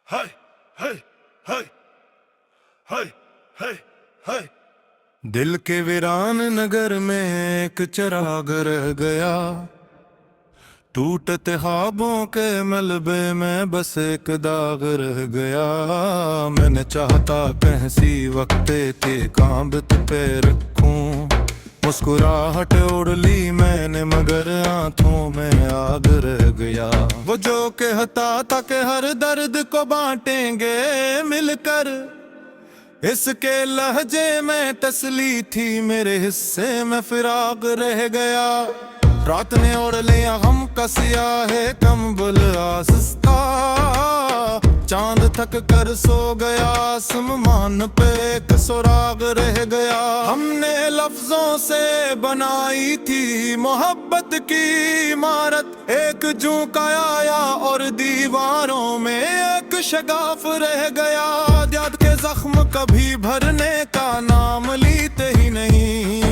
ہائے ہائے ہائے ہائے ہائے ہائے دل کے ویران نگر میں ایک چراغ رہ گیا، ٹوٹتے خوابوں کے ملبے میں بس ایک داغ رہ گیا۔ میں نے چاہتا کیسی وقت کے کانبت پہ رکھوں، مسکراہٹ اوڑھ لی میں نے مگر آنکھوں میں آگ رہ گیا۔ وہ جو کہتا تھا کہ ہر درد کو بانٹیں گے مل کر، اس کے لہجے میں تسلی تھی، میرے حصے میں فراق رہ گیا۔ رات نے اوڑھ لیا غم کا سیاہ کمبل آسستہ، چاند تھک کر سو گیا، آسمان پہ ایک سراغ رہ گیا۔ ہم نے لفظوں سے بنائی تھی محبت کی عمارت، ایک جھونکا آیا اور دیواروں میں ایک شگاف رہ گیا۔ یاد کے زخم کبھی بھرنے کا نام لیتے ہی نہیں،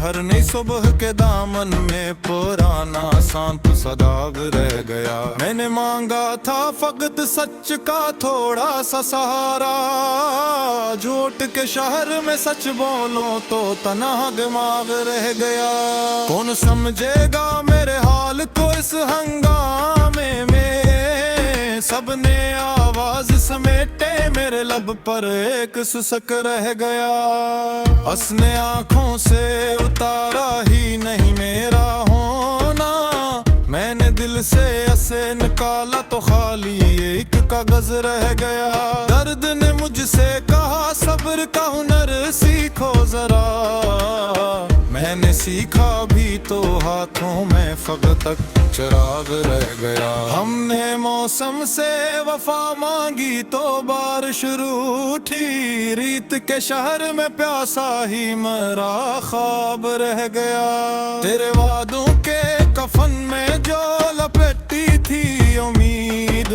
ہر نئی صبح کے دامن میں پرانا سانپ سا داغ رہ گیا۔ میں نے مانگا تھا فقط سچ کا تھوڑا سا سہارا، جھوٹ کے شہر میں سچ بولوں تو تنہا دماغ رہ گیا۔ کون سمجھے گا میرے حال کو اس ہنگامے میں، سب نے آواز سمیٹے میرے لب پر ایک سسک رہ گیا۔ حسن آنکھوں سے اتارا ہی نہیں میرا ہونا، میں نے دل سے اسے نکالا تو خالی ایک کاغذ رہ گیا۔ درد نے مجھ سے کہا صبر کا ہنر سیکھو ذرا، میں نے سیکھا بھی تو ہاتھوں میں فقط چراغ رہ گیا۔ ہم نے موسم سے وفا مانگی تو بارش شروع اٹھی، ریت کے شہر میں پیاسا ہی مرا خواب رہ گیا۔ تیرے وعدوں کے کفن میں جو لپٹی تھی امید،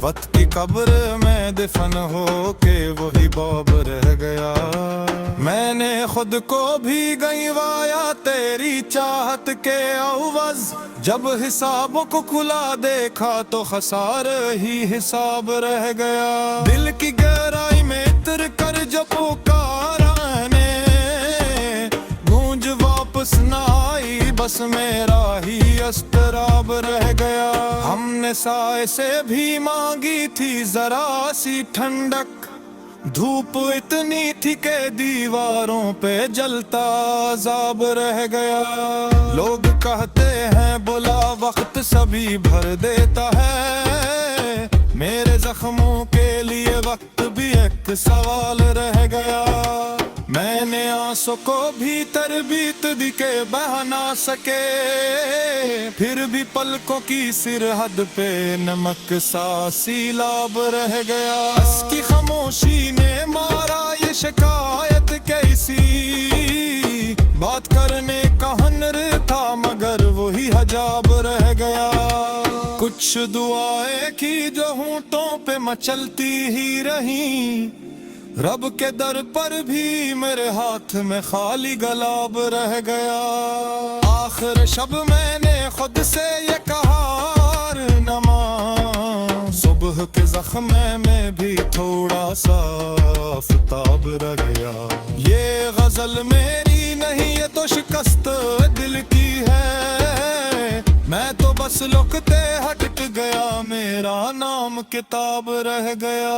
وقت کی قبر میں دفن ہو کے وہی باب رہ گیا۔ میں نے خود کو بھی گنوایا تیری چاہت کے عوض، جب حسابوں کو کھلا دیکھا تو خسار ہی حساب رہ گیا۔ دل کی گہرائی میں اتر کر جو پکارا نے، گونج واپس نہ آئی، بس میرا ہی اضطراب رہ گیا۔ ہم نے سائے سے بھی مانگی تھی ذرا سی ٹھنڈک، دھوپ اتنی تھی کہ دیواروں پہ جلتا عذاب رہ گیا۔ لوگ کہتے ہیں بلا وقت سبھی بھر دیتا ہے، میرے زخموں کے لیے وقت بھی ایک سوال رہ گیا۔ میں نے آنسوں کو بھی تربیت دی کہ بہہ نہ سکے، پھر بھی پلکوں کی سرحد پہ نمک سا سیلاب رہ گیا۔ اس کی خاموشی نے مارا یہ شکایت کیسی، بات کرنے کا ہنر تھا مگر وہی حجاب رہ گیا۔ کچھ دعائیں کی جو ہونٹوں پہ مچلتی ہی رہیں، رب کے در پر بھی میرے ہاتھ میں خالی گلاب رہ گیا۔ آخر شب میں نے خود سے یہ کہا نما، صبح کے زخم میں بھی تھوڑا سا آفتاب رہ گیا۔ یہ غزل میری نہیں یہ تو شکست دل کی ہے، میں تو بس لکھتے ہٹ گیا، میرا نام کتاب رہ گیا۔